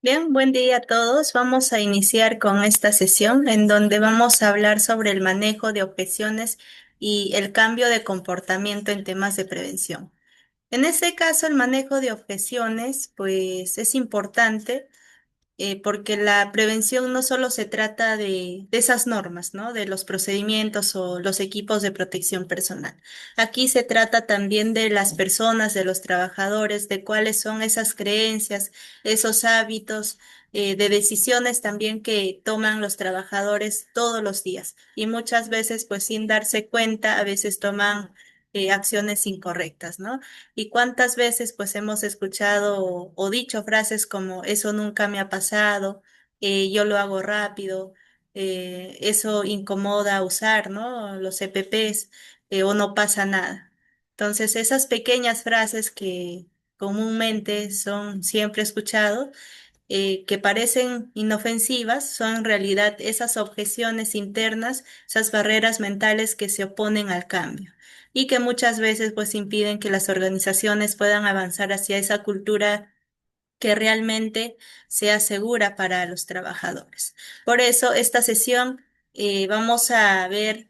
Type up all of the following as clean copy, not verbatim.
Bien, buen día a todos. Vamos a iniciar con esta sesión en donde vamos a hablar sobre el manejo de objeciones y el cambio de comportamiento en temas de prevención. En este caso, el manejo de objeciones, pues es importante porque la prevención no solo se trata de esas normas, ¿no? De los procedimientos o los equipos de protección personal. Aquí se trata también de las personas, de los trabajadores, de cuáles son esas creencias, esos hábitos, de decisiones también que toman los trabajadores todos los días. Y muchas veces, pues sin darse cuenta, a veces toman acciones incorrectas, ¿no? ¿Y cuántas veces pues hemos escuchado o dicho frases como eso nunca me ha pasado, yo lo hago rápido, eso incomoda usar, ¿no? Los EPPs, o no pasa nada. Entonces, esas pequeñas frases que comúnmente son siempre escuchado, que parecen inofensivas, son en realidad esas objeciones internas, esas barreras mentales que se oponen al cambio y que muchas veces pues impiden que las organizaciones puedan avanzar hacia esa cultura que realmente sea segura para los trabajadores. Por eso, esta sesión vamos a ver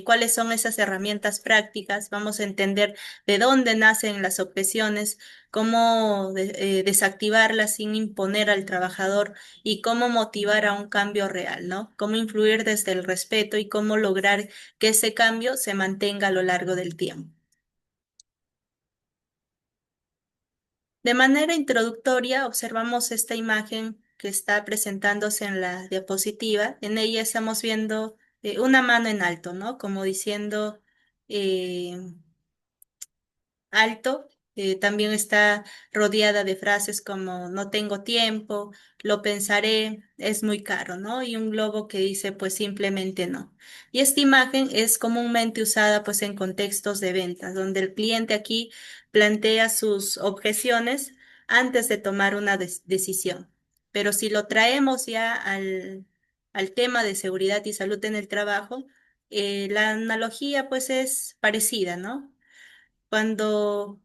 cuáles son esas herramientas prácticas, vamos a entender de dónde nacen las objeciones, cómo desactivarlas sin imponer al trabajador y cómo motivar a un cambio real, ¿no? Cómo influir desde el respeto y cómo lograr que ese cambio se mantenga a lo largo del tiempo. De manera introductoria, observamos esta imagen que está presentándose en la diapositiva. En ella estamos viendo una mano en alto, ¿no? Como diciendo eh, alto. También está rodeada de frases como no tengo tiempo, lo pensaré, es muy caro, ¿no? Y un globo que dice pues simplemente no. Y esta imagen es comúnmente usada pues en contextos de ventas, donde el cliente aquí plantea sus objeciones antes de tomar una decisión. Pero si lo traemos ya al tema de seguridad y salud en el trabajo, la analogía pues es parecida, ¿no? Cuando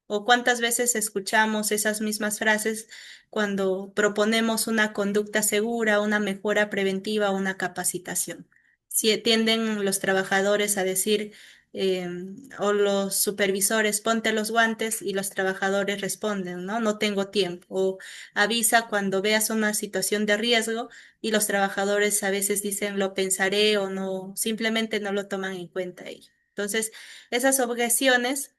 o cuántas veces escuchamos esas mismas frases cuando proponemos una conducta segura, una mejora preventiva, una capacitación. Si tienden los trabajadores a decir, eh, o los supervisores, ponte los guantes y los trabajadores responden, ¿no? No tengo tiempo. O avisa cuando veas una situación de riesgo y los trabajadores a veces dicen, lo pensaré o no, simplemente no lo toman en cuenta ellos. Entonces, esas objeciones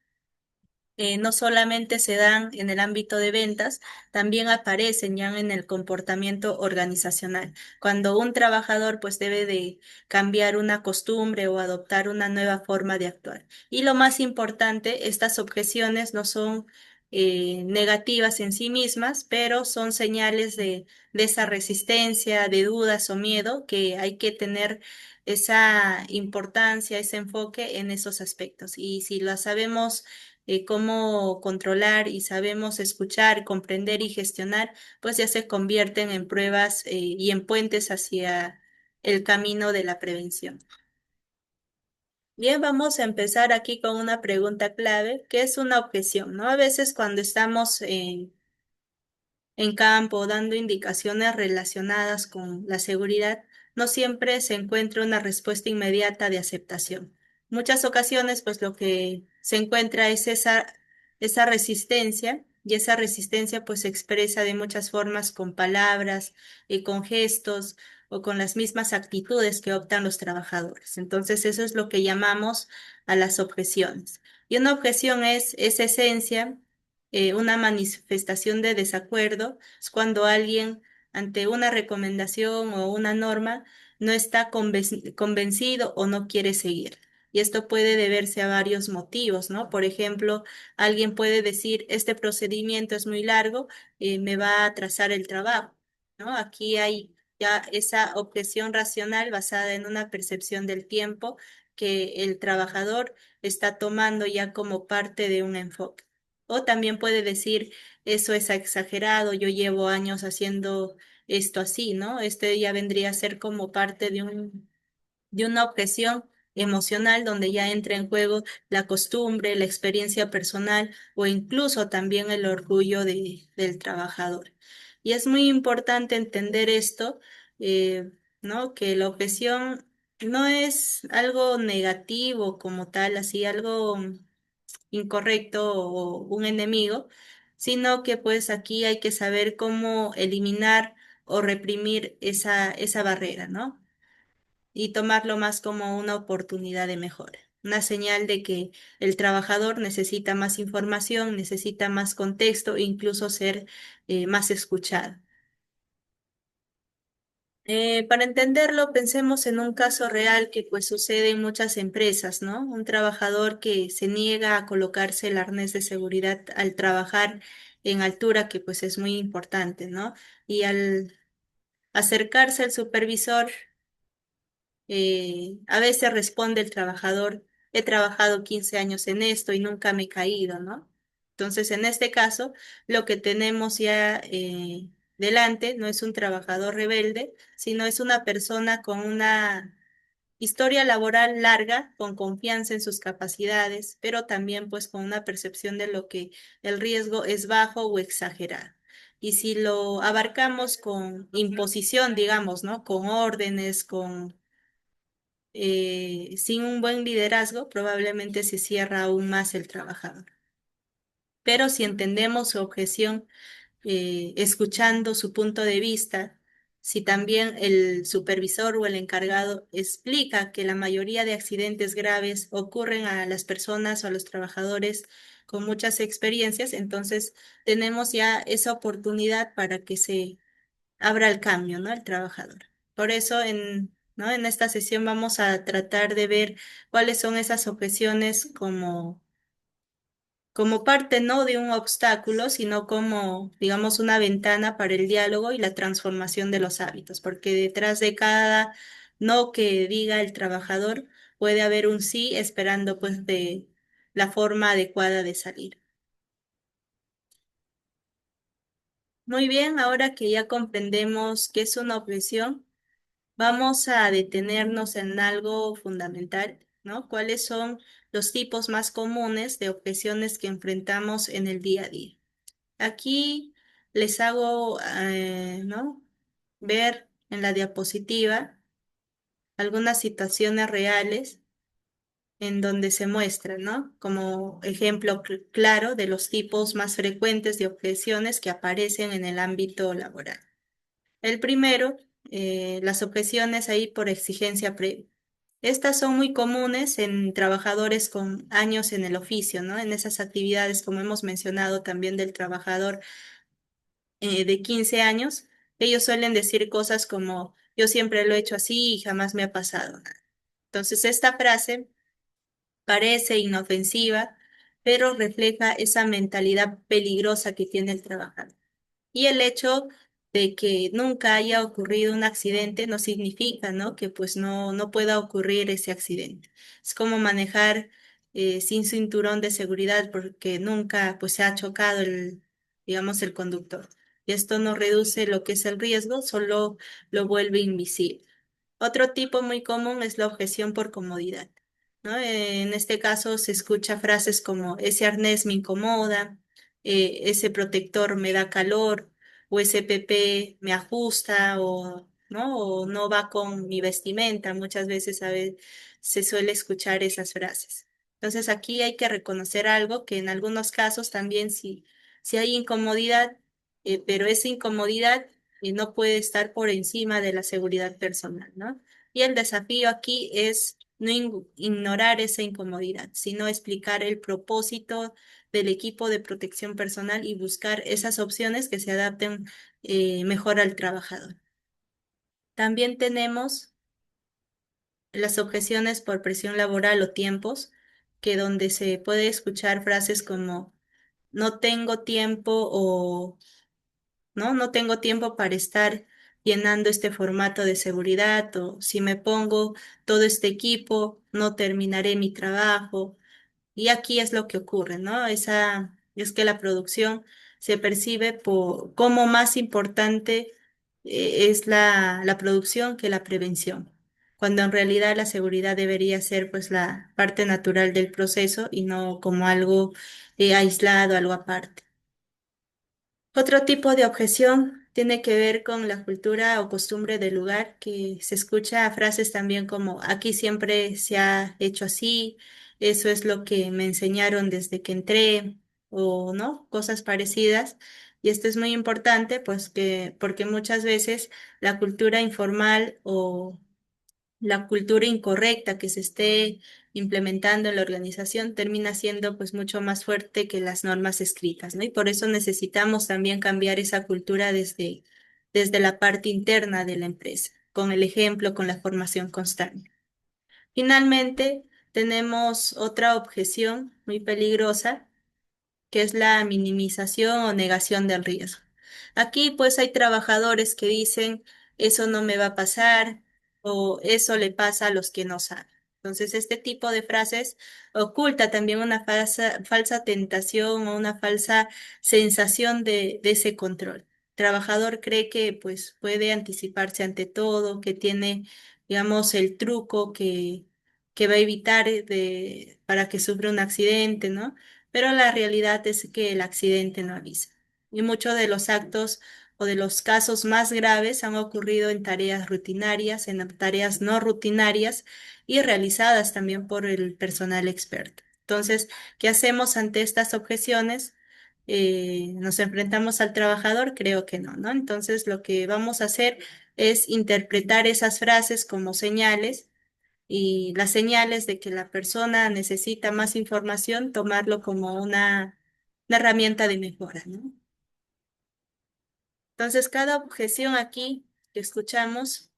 no solamente se dan en el ámbito de ventas, también aparecen ya en el comportamiento organizacional. Cuando un trabajador pues debe de cambiar una costumbre o adoptar una nueva forma de actuar. Y lo más importante, estas objeciones no son negativas en sí mismas, pero son señales de esa resistencia, de dudas o miedo que hay que tener esa importancia, ese enfoque en esos aspectos. Y si lo sabemos cómo controlar y sabemos escuchar, comprender y gestionar, pues ya se convierten en pruebas y en puentes hacia el camino de la prevención. Bien, vamos a empezar aquí con una pregunta clave, que es una objeción, ¿no? A veces cuando estamos en campo, dando indicaciones relacionadas con la seguridad, no siempre se encuentra una respuesta inmediata de aceptación. Muchas ocasiones, pues lo que se encuentra es esa resistencia, y esa resistencia pues se expresa de muchas formas con palabras, con gestos o con las mismas actitudes que optan los trabajadores. Entonces, eso es lo que llamamos a las objeciones. Y una objeción es esa esencia, una manifestación de desacuerdo es cuando alguien ante una recomendación o una norma no está convencido o no quiere seguir. Y esto puede deberse a varios motivos, ¿no? Por ejemplo, alguien puede decir, este procedimiento es muy largo, me va a atrasar el trabajo, ¿no? Aquí hay ya esa objeción racional basada en una percepción del tiempo que el trabajador está tomando ya como parte de un enfoque. O también puede decir, eso es exagerado, yo llevo años haciendo esto así, ¿no? Este ya vendría a ser como parte de una objeción emocional donde ya entra en juego la costumbre, la experiencia personal o incluso también el orgullo del trabajador. Y es muy importante entender esto, ¿no? Que la objeción no es algo negativo como tal, así algo incorrecto o un enemigo, sino que pues aquí hay que saber cómo eliminar o reprimir esa barrera, ¿no? Y tomarlo más como una oportunidad de mejora, una señal de que el trabajador necesita más información, necesita más contexto e incluso ser más escuchado. Para entenderlo, pensemos en un caso real que pues sucede en muchas empresas, ¿no? Un trabajador que se niega a colocarse el arnés de seguridad al trabajar en altura, que pues es muy importante, ¿no? Y al acercarse al supervisor, a veces responde el trabajador, he trabajado 15 años en esto y nunca me he caído, ¿no? Entonces, en este caso, lo que tenemos ya delante no es un trabajador rebelde, sino es una persona con una historia laboral larga, con confianza en sus capacidades, pero también pues con una percepción de lo que el riesgo es bajo o exagerado. Y si lo abarcamos con imposición, digamos, ¿no? Con órdenes, sin un buen liderazgo, probablemente se cierra aún más el trabajador. Pero si entendemos su objeción, escuchando su punto de vista, si también el supervisor o el encargado explica que la mayoría de accidentes graves ocurren a las personas o a los trabajadores con muchas experiencias, entonces tenemos ya esa oportunidad para que se abra el cambio, ¿no? El trabajador. Por eso ¿no? En esta sesión vamos a tratar de ver cuáles son esas objeciones como parte no de un obstáculo, sino como, digamos, una ventana para el diálogo y la transformación de los hábitos, porque detrás de cada no que diga el trabajador puede haber un sí esperando pues de la forma adecuada de salir. Muy bien, ahora que ya comprendemos qué es una objeción, vamos a detenernos en algo fundamental, ¿no? ¿Cuáles son los tipos más comunes de objeciones que enfrentamos en el día a día? Aquí les hago, ¿no? Ver en la diapositiva algunas situaciones reales en donde se muestran, ¿no? Como ejemplo claro de los tipos más frecuentes de objeciones que aparecen en el ámbito laboral. El primero, las objeciones ahí por exigencia previa. Estas son muy comunes en trabajadores con años en el oficio, ¿no? En esas actividades, como hemos mencionado también del trabajador de 15 años, ellos suelen decir cosas como, yo siempre lo he hecho así y jamás me ha pasado nada. Entonces, esta frase parece inofensiva, pero refleja esa mentalidad peligrosa que tiene el trabajador. Y el hecho de que nunca haya ocurrido un accidente no significa, ¿no? Que pues no pueda ocurrir ese accidente. Es como manejar sin cinturón de seguridad porque nunca pues se ha chocado digamos, el conductor. Y esto no reduce lo que es el riesgo, solo lo vuelve invisible. Otro tipo muy común es la objeción por comodidad, ¿no? En este caso se escucha frases como ese arnés me incomoda, ese protector me da calor, o ese PP me ajusta, o no va con mi vestimenta. Muchas veces se suele escuchar esas frases. Entonces aquí hay que reconocer algo que en algunos casos también si hay incomodidad, pero esa incomodidad no puede estar por encima de la seguridad personal, ¿no? Y el desafío aquí es no ignorar esa incomodidad, sino explicar el propósito del equipo de protección personal y buscar esas opciones que se adapten mejor al trabajador. También tenemos las objeciones por presión laboral o tiempos, que donde se puede escuchar frases como no tengo tiempo o no tengo tiempo para estar llenando este formato de seguridad o si me pongo todo este equipo, no terminaré mi trabajo. Y aquí es lo que ocurre, ¿no? Es que la producción se percibe como más importante es la producción que la prevención, cuando en realidad la seguridad debería ser pues la parte natural del proceso y no como algo aislado, algo aparte. Otro tipo de objeción tiene que ver con la cultura o costumbre del lugar, que se escucha frases también como aquí siempre se ha hecho así, eso es lo que me enseñaron desde que entré, o no, cosas parecidas. Y esto es muy importante, pues que, porque muchas veces la cultura informal o la cultura incorrecta que se esté implementando en la organización termina siendo pues mucho más fuerte que las normas escritas, ¿no? Y por eso necesitamos también cambiar esa cultura desde la parte interna de la empresa, con el ejemplo, con la formación constante. Finalmente, tenemos otra objeción muy peligrosa, que es la minimización o negación del riesgo. Aquí pues hay trabajadores que dicen, eso no me va a pasar o eso le pasa a los que no saben. Entonces, este tipo de frases oculta también una falsa tentación o una falsa sensación de ese control. El trabajador cree que pues puede anticiparse ante todo, que tiene, digamos, el truco que va a evitar para que sufra un accidente, ¿no? Pero la realidad es que el accidente no avisa. Y muchos de los actos o de los casos más graves han ocurrido en tareas rutinarias, en tareas no rutinarias y realizadas también por el personal experto. Entonces, ¿qué hacemos ante estas objeciones? ¿Nos enfrentamos al trabajador? Creo que no, ¿no? Entonces, lo que vamos a hacer es interpretar esas frases como señales y las señales de que la persona necesita más información, tomarlo como una herramienta de mejora, ¿no? Entonces, cada objeción aquí que escuchamos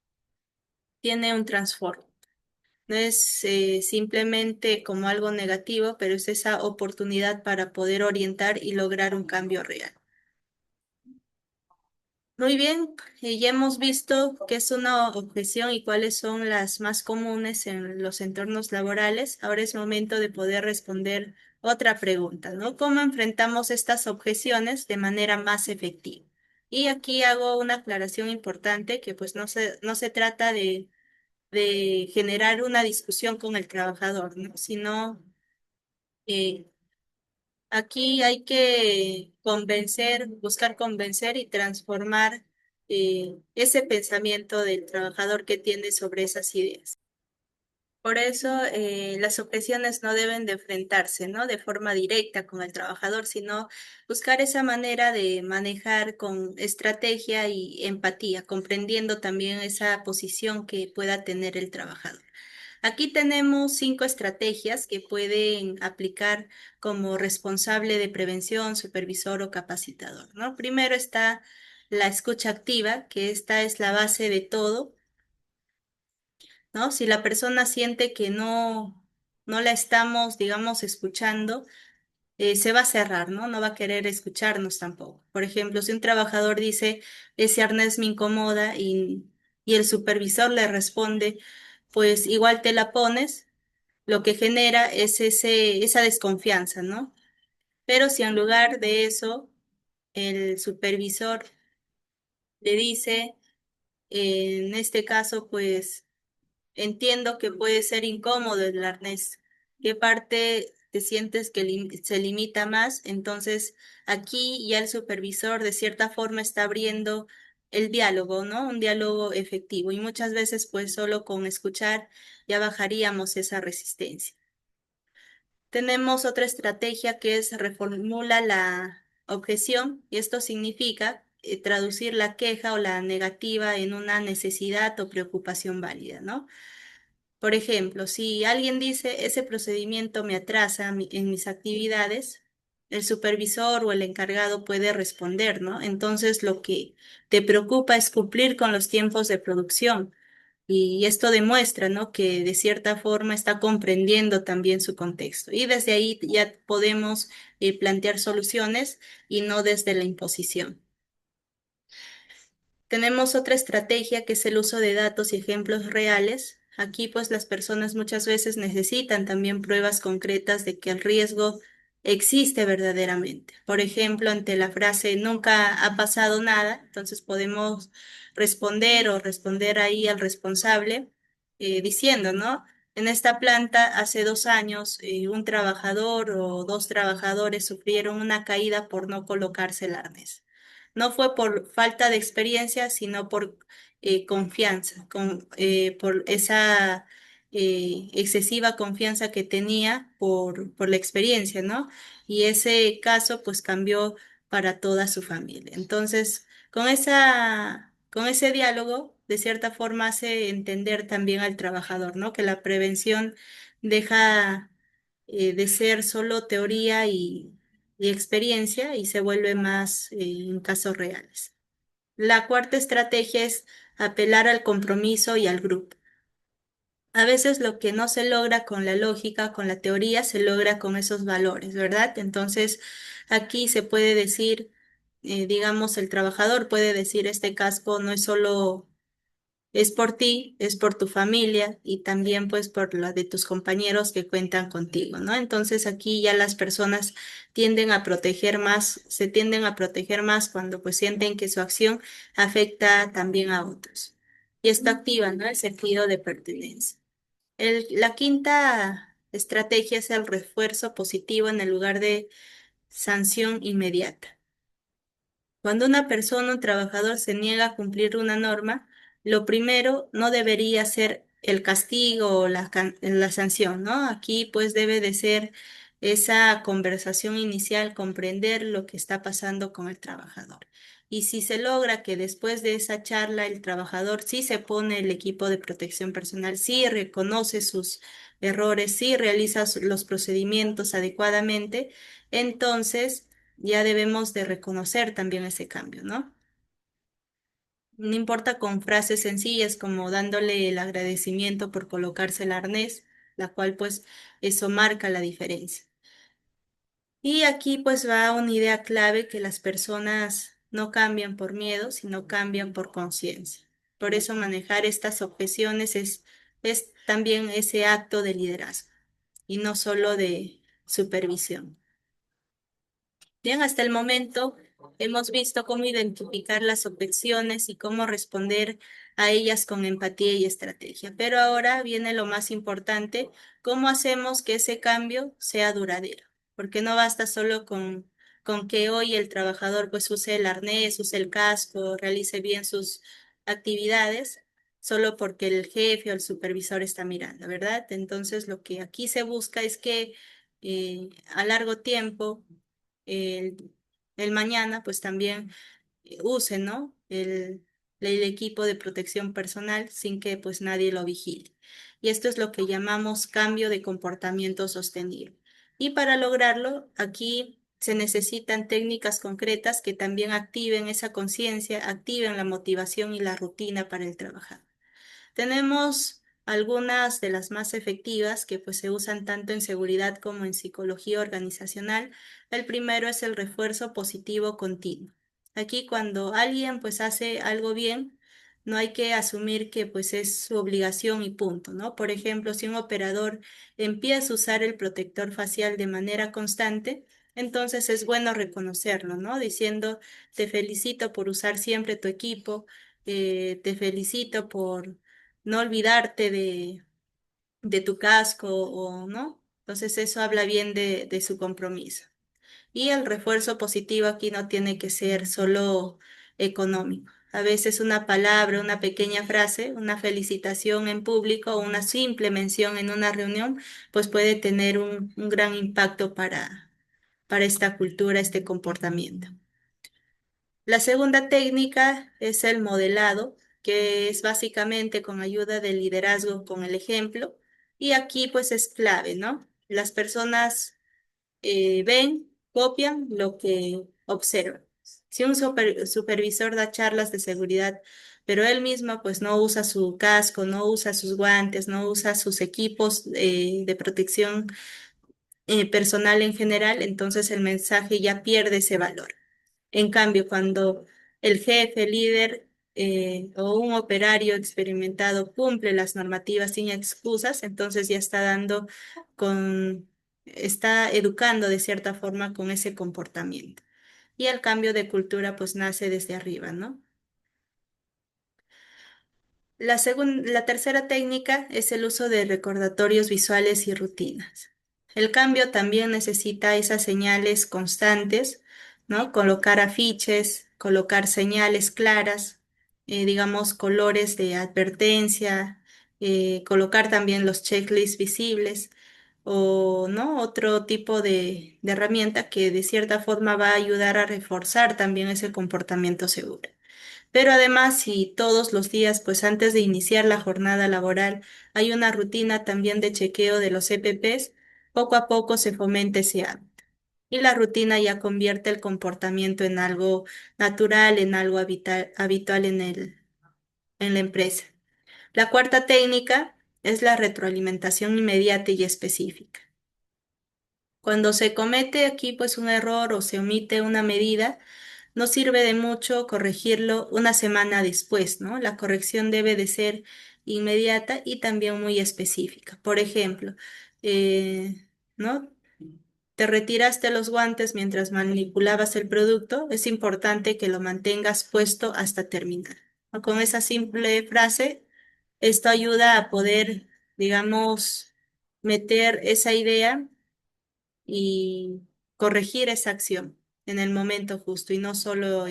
tiene un trasfondo. No es simplemente como algo negativo, pero es esa oportunidad para poder orientar y lograr un cambio real. Muy bien, ya hemos visto qué es una objeción y cuáles son las más comunes en los entornos laborales. Ahora es momento de poder responder otra pregunta, ¿no? ¿Cómo enfrentamos estas objeciones de manera más efectiva? Y aquí hago una aclaración importante que pues no se trata de generar una discusión con el trabajador, ¿no? Sino eh, aquí hay que convencer, buscar convencer y transformar ese pensamiento del trabajador que tiene sobre esas ideas. Por eso las objeciones no deben de enfrentarse, ¿no? De forma directa con el trabajador, sino buscar esa manera de manejar con estrategia y empatía, comprendiendo también esa posición que pueda tener el trabajador. Aquí tenemos 5 estrategias que pueden aplicar como responsable de prevención, supervisor o capacitador, ¿no? Primero está la escucha activa, que esta es la base de todo, ¿no? Si la persona siente que no la estamos, digamos, escuchando, se va a cerrar, ¿no? No va a querer escucharnos tampoco. Por ejemplo, si un trabajador dice, ese arnés me incomoda y el supervisor le responde, pues igual te la pones, lo que genera es esa desconfianza, ¿no? Pero si en lugar de eso el supervisor le dice, en este caso, pues entiendo que puede ser incómodo el arnés, ¿qué parte te sientes que se limita más? Entonces, aquí ya el supervisor de cierta forma está abriendo el diálogo, ¿no? Un diálogo efectivo y muchas veces, pues solo con escuchar ya bajaríamos esa resistencia. Tenemos otra estrategia que es reformula la objeción y esto significa traducir la queja o la negativa en una necesidad o preocupación válida, ¿no? Por ejemplo, si alguien dice ese procedimiento me atrasa en mis actividades, el supervisor o el encargado puede responder, ¿no? Entonces lo que te preocupa es cumplir con los tiempos de producción. Y esto demuestra, ¿no? Que de cierta forma está comprendiendo también su contexto. Y desde ahí ya podemos plantear soluciones y no desde la imposición. Tenemos otra estrategia que es el uso de datos y ejemplos reales. Aquí pues las personas muchas veces necesitan también pruebas concretas de que el riesgo existe verdaderamente. Por ejemplo, ante la frase nunca ha pasado nada, entonces podemos responder o responder ahí al responsable diciendo, ¿no? En esta planta hace 2 años un trabajador o 2 trabajadores sufrieron una caída por no colocarse el arnés. No fue por falta de experiencia, sino por confianza, por esa excesiva confianza que tenía por la experiencia, ¿no? Y ese caso pues cambió para toda su familia. Entonces, con ese diálogo, de cierta forma hace entender también al trabajador, ¿no? Que la prevención deja de ser solo teoría y experiencia y se vuelve más en casos reales. La cuarta estrategia es apelar al compromiso y al grupo. A veces lo que no se logra con la lógica, con la teoría, se logra con esos valores, ¿verdad? Entonces, aquí se puede decir, digamos, el trabajador puede decir, este casco no es solo es por ti, es por tu familia y también pues por la de tus compañeros que cuentan contigo, ¿no? Entonces aquí ya las personas tienden a proteger más, se tienden a proteger más cuando pues sienten que su acción afecta también a otros. Y esto activa, ¿no? El sentido de pertenencia. La quinta estrategia es el refuerzo positivo en el lugar de sanción inmediata. Cuando una persona, un trabajador, se niega a cumplir una norma, lo primero no debería ser el castigo o la sanción, ¿no? Aquí pues debe de ser esa conversación inicial, comprender lo que está pasando con el trabajador. Y si se logra que después de esa charla el trabajador sí se pone el equipo de protección personal, sí reconoce sus errores, sí realiza los procedimientos adecuadamente, entonces ya debemos de reconocer también ese cambio, ¿no? No importa con frases sencillas como dándole el agradecimiento por colocarse el arnés, la cual pues eso marca la diferencia. Y aquí pues va una idea clave que las personas no cambian por miedo, sino cambian por conciencia. Por eso manejar estas objeciones es también ese acto de liderazgo y no solo de supervisión. Bien, hasta el momento hemos visto cómo identificar las objeciones y cómo responder a ellas con empatía y estrategia. Pero ahora viene lo más importante, cómo hacemos que ese cambio sea duradero. Porque no basta solo con que hoy el trabajador pues use el arnés, use el casco, realice bien sus actividades, solo porque el jefe o el supervisor está mirando, ¿verdad? Entonces lo que aquí se busca es que a largo tiempo el, el mañana, pues también use, ¿no? El equipo de protección personal sin que pues nadie lo vigile. Y esto es lo que llamamos cambio de comportamiento sostenible. Y para lograrlo, aquí se necesitan técnicas concretas que también activen esa conciencia, activen la motivación y la rutina para el trabajar. Tenemos algunas de las más efectivas que pues se usan tanto en seguridad como en psicología organizacional. El primero es el refuerzo positivo continuo. Aquí cuando alguien pues hace algo bien, no hay que asumir que pues es su obligación y punto, ¿no? Por ejemplo, si un operador empieza a usar el protector facial de manera constante, entonces es bueno reconocerlo, ¿no? Diciendo, te felicito por usar siempre tu equipo, te felicito por no olvidarte de tu casco o no. Entonces eso habla bien de su compromiso. Y el refuerzo positivo aquí no tiene que ser solo económico. A veces una palabra, una pequeña frase, una felicitación en público o una simple mención en una reunión, pues puede tener un gran impacto para esta cultura, este comportamiento. La segunda técnica es el modelado, que es básicamente con ayuda del liderazgo con el ejemplo. Y aquí pues es clave, ¿no? Las personas ven, copian lo que observan. Si un supervisor da charlas de seguridad, pero él mismo pues no usa su casco, no usa sus guantes, no usa sus equipos de protección personal en general, entonces el mensaje ya pierde ese valor. En cambio, cuando el jefe, líder o un operario experimentado cumple las normativas sin excusas, entonces ya está está educando de cierta forma con ese comportamiento. Y el cambio de cultura pues nace desde arriba, ¿no? La tercera técnica es el uso de recordatorios visuales y rutinas. El cambio también necesita esas señales constantes, ¿no? Colocar afiches, colocar señales claras, digamos, colores de advertencia, colocar también los checklists visibles o no otro tipo de herramienta que de cierta forma va a ayudar a reforzar también ese comportamiento seguro. Pero además, si todos los días, pues antes de iniciar la jornada laboral, hay una rutina también de chequeo de los EPPs, poco a poco se fomenta ese hábito. Y la rutina ya convierte el comportamiento en algo natural, en algo habitual en la empresa. La cuarta técnica es la retroalimentación inmediata y específica. Cuando se comete aquí pues un error o se omite una medida, no sirve de mucho corregirlo una semana después, ¿no? La corrección debe de ser inmediata y también muy específica. Por ejemplo, ¿no? Te retiraste los guantes mientras manipulabas el producto, es importante que lo mantengas puesto hasta terminar, ¿no? Con esa simple frase, esto ayuda a poder, digamos, meter esa idea y corregir esa acción en el momento justo y no solo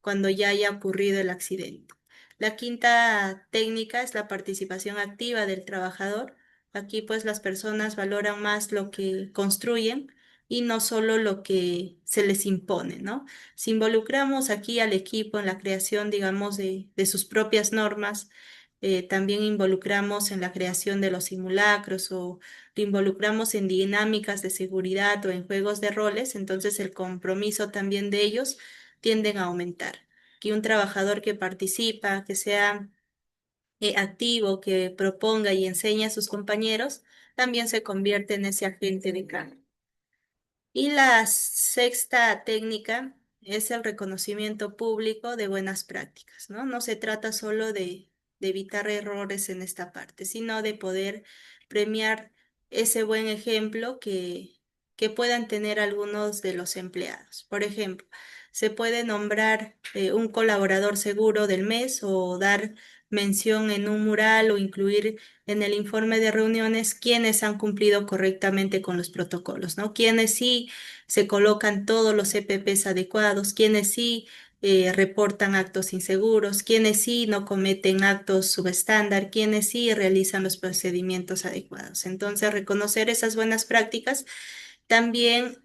cuando ya haya ocurrido el accidente. La quinta técnica es la participación activa del trabajador. Aquí pues las personas valoran más lo que construyen y no solo lo que se les impone, ¿no? Si involucramos aquí al equipo en la creación, digamos, de sus propias normas, también involucramos en la creación de los simulacros o lo involucramos en dinámicas de seguridad o en juegos de roles, entonces el compromiso también de ellos tienden a aumentar. Que un trabajador que participa, que sea activo, que proponga y enseñe a sus compañeros, también se convierte en ese agente de cambio. Y la sexta técnica es el reconocimiento público de buenas prácticas, ¿no? No se trata solo de evitar errores en esta parte, sino de poder premiar ese buen ejemplo que puedan tener algunos de los empleados. Por ejemplo, se puede nombrar un colaborador seguro del mes o dar mención en un mural o incluir en el informe de reuniones quienes han cumplido correctamente con los protocolos, ¿no? Quienes sí se colocan todos los EPPs adecuados, quienes sí reportan actos inseguros, quienes sí no cometen actos subestándar, quienes sí realizan los procedimientos adecuados. Entonces, reconocer esas buenas prácticas también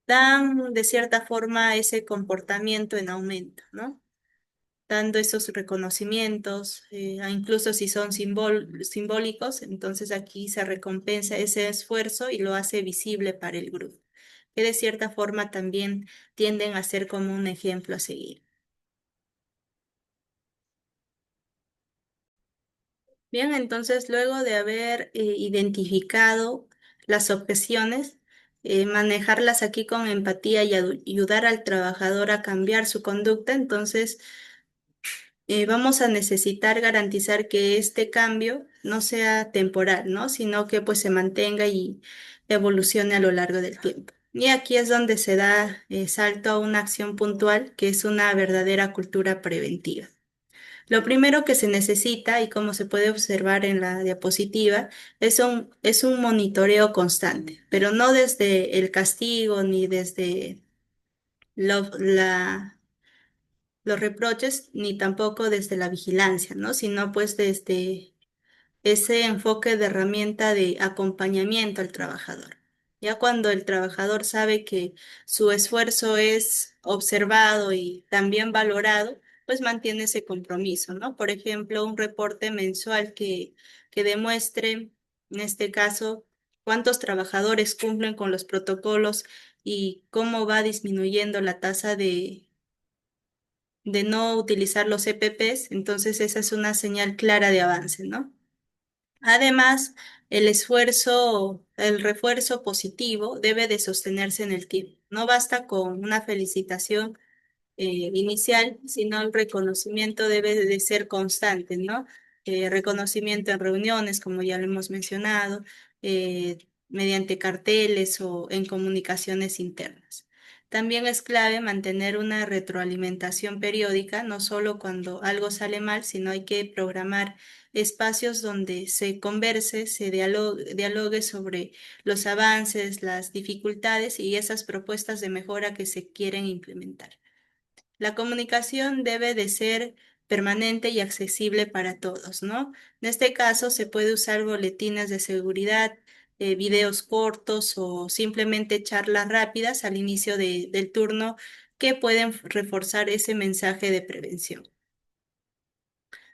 dan de cierta forma ese comportamiento en aumento, ¿no? Dando esos reconocimientos, incluso si son simbólicos, entonces aquí se recompensa ese esfuerzo y lo hace visible para el grupo, que de cierta forma también tienden a ser como un ejemplo a seguir. Bien, entonces luego de haber identificado las objeciones, manejarlas aquí con empatía y ayudar al trabajador a cambiar su conducta, entonces vamos a necesitar garantizar que este cambio no sea temporal, ¿no? Sino que pues se mantenga y evolucione a lo largo del tiempo. Y aquí es donde se da salto a una acción puntual, que es una verdadera cultura preventiva. Lo primero que se necesita, y como se puede observar en la diapositiva, es un monitoreo constante, pero no desde el castigo ni desde la los reproches ni tampoco desde la vigilancia, ¿no? Sino pues desde ese enfoque de herramienta de acompañamiento al trabajador. Ya cuando el trabajador sabe que su esfuerzo es observado y también valorado, pues mantiene ese compromiso, ¿no? Por ejemplo, un reporte mensual que demuestre, en este caso, cuántos trabajadores cumplen con los protocolos y cómo va disminuyendo la tasa de no utilizar los EPPs, entonces esa es una señal clara de avance, ¿no? Además, el refuerzo positivo debe de sostenerse en el tiempo. No basta con una felicitación inicial, sino el reconocimiento debe de ser constante, ¿no? Reconocimiento en reuniones, como ya lo hemos mencionado, mediante carteles o en comunicaciones internas. También es clave mantener una retroalimentación periódica, no solo cuando algo sale mal, sino hay que programar espacios donde se converse, se dialogue sobre los avances, las dificultades y esas propuestas de mejora que se quieren implementar. La comunicación debe de ser permanente y accesible para todos, ¿no? En este caso se puede usar boletines de seguridad, videos cortos o simplemente charlas rápidas al inicio del turno que pueden reforzar ese mensaje de prevención.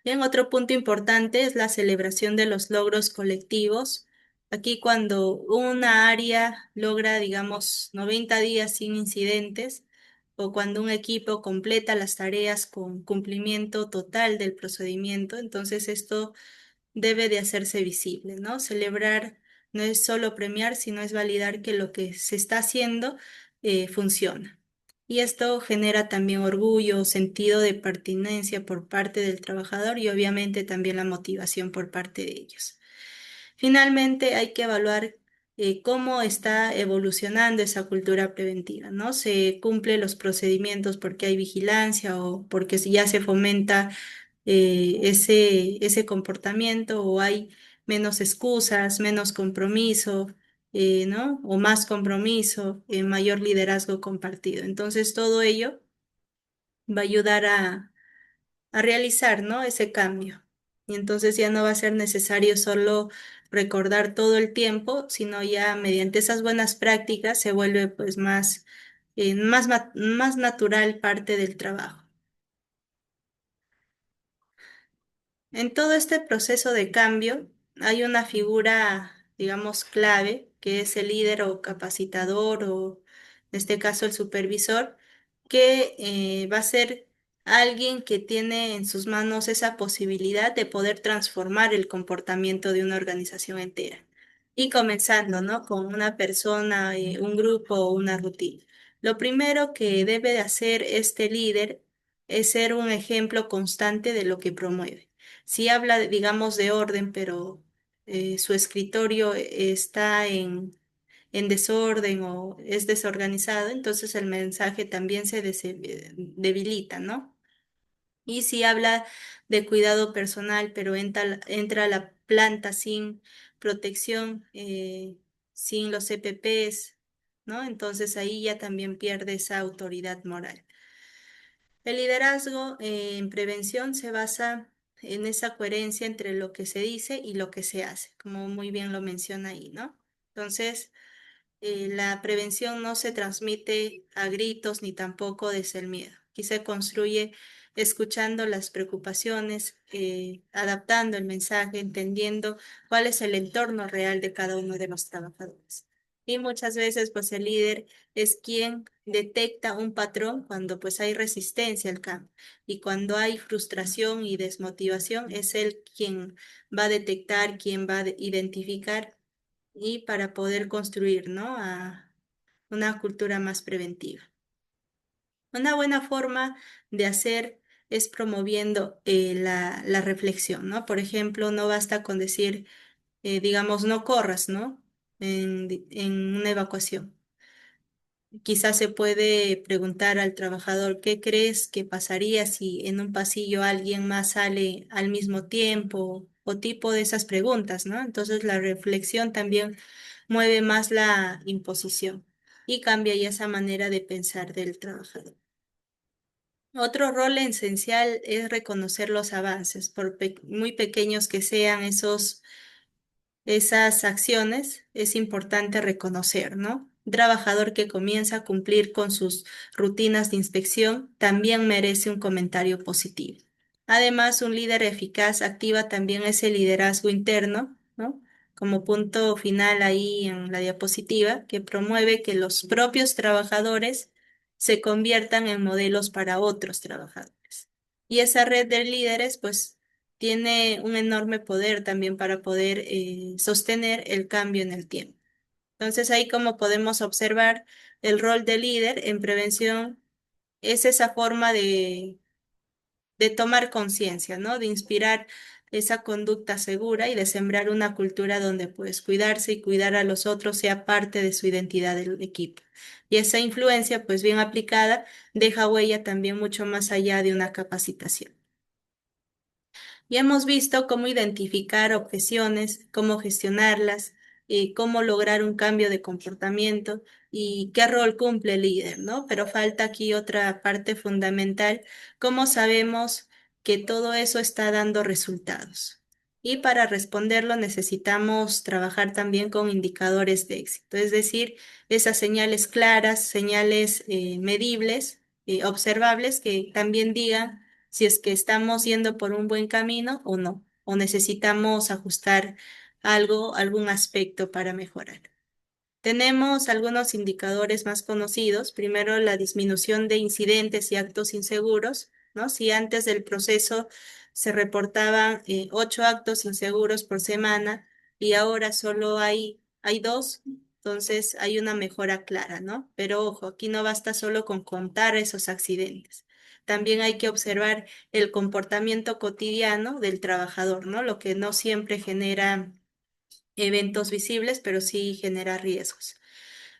Bien, otro punto importante es la celebración de los logros colectivos. Aquí cuando una área logra, digamos, 90 días sin incidentes o cuando un equipo completa las tareas con cumplimiento total del procedimiento, entonces esto debe de hacerse visible, ¿no? Celebrar no es solo premiar, sino es validar que lo que se está haciendo funciona. Y esto genera también orgullo, sentido de pertenencia por parte del trabajador y obviamente también la motivación por parte de ellos. Finalmente, hay que evaluar cómo está evolucionando esa cultura preventiva, ¿no? Se cumplen los procedimientos porque hay vigilancia o porque ya se fomenta ese comportamiento o hay menos excusas, menos compromiso, ¿no? O más compromiso, mayor liderazgo compartido. Entonces, todo ello va a ayudar a realizar, ¿no? Ese cambio. Y entonces ya no va a ser necesario solo recordar todo el tiempo, sino ya mediante esas buenas prácticas se vuelve pues más natural parte del trabajo. En todo este proceso de cambio hay una figura, digamos, clave, que es el líder o capacitador o, en este caso, el supervisor, que va a ser alguien que tiene en sus manos esa posibilidad de poder transformar el comportamiento de una organización entera. Y comenzando, ¿no? Con una persona, un grupo o una rutina. Lo primero que debe de hacer este líder es ser un ejemplo constante de lo que promueve. Si habla, digamos, de orden, pero su escritorio está en desorden o es desorganizado, entonces el mensaje también debilita, ¿no? Y si habla de cuidado personal, pero entra a la planta sin protección, sin los EPPs, ¿no? Entonces ahí ya también pierde esa autoridad moral. El liderazgo en prevención se basa en esa coherencia entre lo que se dice y lo que se hace, como muy bien lo menciona ahí, ¿no? Entonces, la prevención no se transmite a gritos ni tampoco desde el miedo. Aquí se construye escuchando las preocupaciones, adaptando el mensaje, entendiendo cuál es el entorno real de cada uno de los trabajadores. Y muchas veces, pues el líder es quien detecta un patrón cuando pues hay resistencia al cambio. Y cuando hay frustración y desmotivación, es él quien va a detectar, quien va a identificar y para poder construir, ¿no? A una cultura más preventiva. Una buena forma de hacer es promoviendo la reflexión, ¿no? Por ejemplo, no basta con decir, digamos, no corras, ¿no? En una evacuación. Quizás se puede preguntar al trabajador, ¿qué crees que pasaría si en un pasillo alguien más sale al mismo tiempo? O tipo de esas preguntas, ¿no? Entonces la reflexión también mueve más la imposición y cambia ya esa manera de pensar del trabajador. Otro rol esencial es reconocer los avances, por muy pequeños que sean esas acciones, es importante reconocer, ¿no? Un trabajador que comienza a cumplir con sus rutinas de inspección también merece un comentario positivo. Además, un líder eficaz activa también ese liderazgo interno, ¿no? Como punto final ahí en la diapositiva, que promueve que los propios trabajadores se conviertan en modelos para otros trabajadores. Y esa red de líderes, pues, tiene un enorme poder también para poder sostener el cambio en el tiempo. Entonces, ahí como podemos observar, el rol de líder en prevención es esa forma de tomar conciencia, ¿no? De inspirar esa conducta segura y de sembrar una cultura donde pues cuidarse y cuidar a los otros sea parte de su identidad del equipo. Y esa influencia, pues bien aplicada, deja huella también mucho más allá de una capacitación. Ya hemos visto cómo identificar objeciones, cómo gestionarlas, cómo lograr un cambio de comportamiento y qué rol cumple el líder, ¿no? Pero falta aquí otra parte fundamental, cómo sabemos que todo eso está dando resultados. Y para responderlo necesitamos trabajar también con indicadores de éxito, es decir, esas señales claras, señales medibles, observables, que también digan si es que estamos yendo por un buen camino o no, o necesitamos ajustar algo, algún aspecto para mejorar. Tenemos algunos indicadores más conocidos. Primero, la disminución de incidentes y actos inseguros, ¿no? Si antes del proceso se reportaban 8 actos inseguros por semana y ahora solo hay 2, entonces hay una mejora clara, ¿no? Pero ojo, aquí no basta solo con contar esos accidentes. También hay que observar el comportamiento cotidiano del trabajador, ¿no? Lo que no siempre genera eventos visibles, pero sí genera riesgos.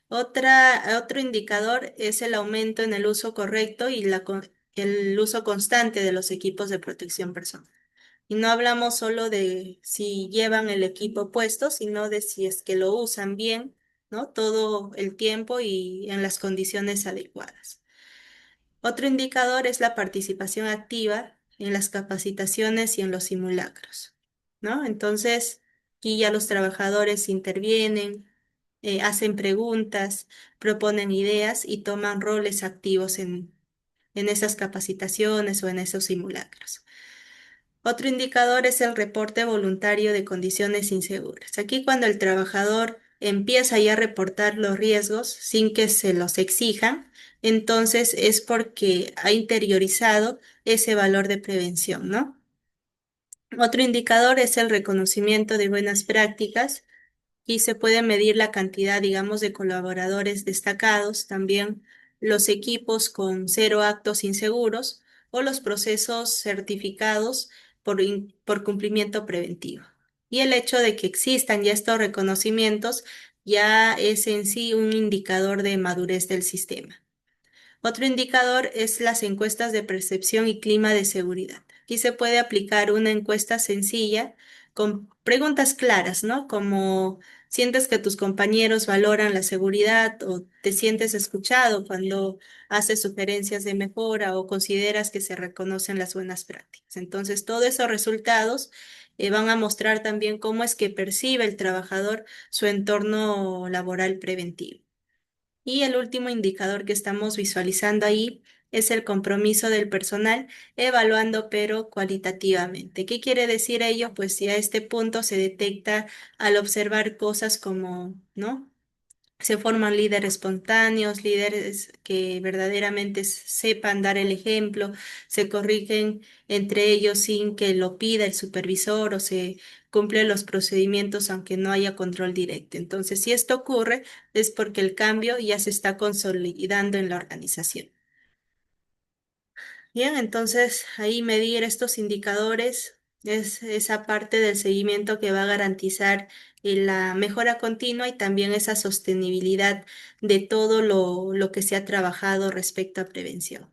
Otro indicador es el aumento en el uso correcto y el uso constante de los equipos de protección personal. Y no hablamos solo de si llevan el equipo puesto, sino de si es que lo usan bien, ¿no? Todo el tiempo y en las condiciones adecuadas. Otro indicador es la participación activa en las capacitaciones y en los simulacros, ¿no? Entonces, aquí ya los trabajadores intervienen, hacen preguntas, proponen ideas y toman roles activos en esas capacitaciones o en esos simulacros. Otro indicador es el reporte voluntario de condiciones inseguras. Aquí cuando el trabajador empieza ya a reportar los riesgos sin que se los exijan, entonces es porque ha interiorizado ese valor de prevención, ¿no? Otro indicador es el reconocimiento de buenas prácticas y se puede medir la cantidad, digamos, de colaboradores destacados, también los equipos con 0 actos inseguros o los procesos certificados por cumplimiento preventivo. Y el hecho de que existan ya estos reconocimientos ya es en sí un indicador de madurez del sistema. Otro indicador es las encuestas de percepción y clima de seguridad. Aquí se puede aplicar una encuesta sencilla con preguntas claras, ¿no? Como sientes que tus compañeros valoran la seguridad o te sientes escuchado cuando haces sugerencias de mejora o consideras que se reconocen las buenas prácticas. Entonces, todos esos resultados van a mostrar también cómo es que percibe el trabajador su entorno laboral preventivo. Y el último indicador que estamos visualizando ahí es el compromiso del personal, evaluando pero cualitativamente. ¿Qué quiere decir ello? Pues si a este punto se detecta al observar cosas como, ¿no? Se forman líderes espontáneos, líderes que verdaderamente sepan dar el ejemplo, se corrigen entre ellos sin que lo pida el supervisor o se cumplen los procedimientos aunque no haya control directo. Entonces, si esto ocurre, es porque el cambio ya se está consolidando en la organización. Bien, entonces ahí medir estos indicadores es esa parte del seguimiento que va a garantizar la mejora continua y también esa sostenibilidad de todo lo que se ha trabajado respecto a prevención.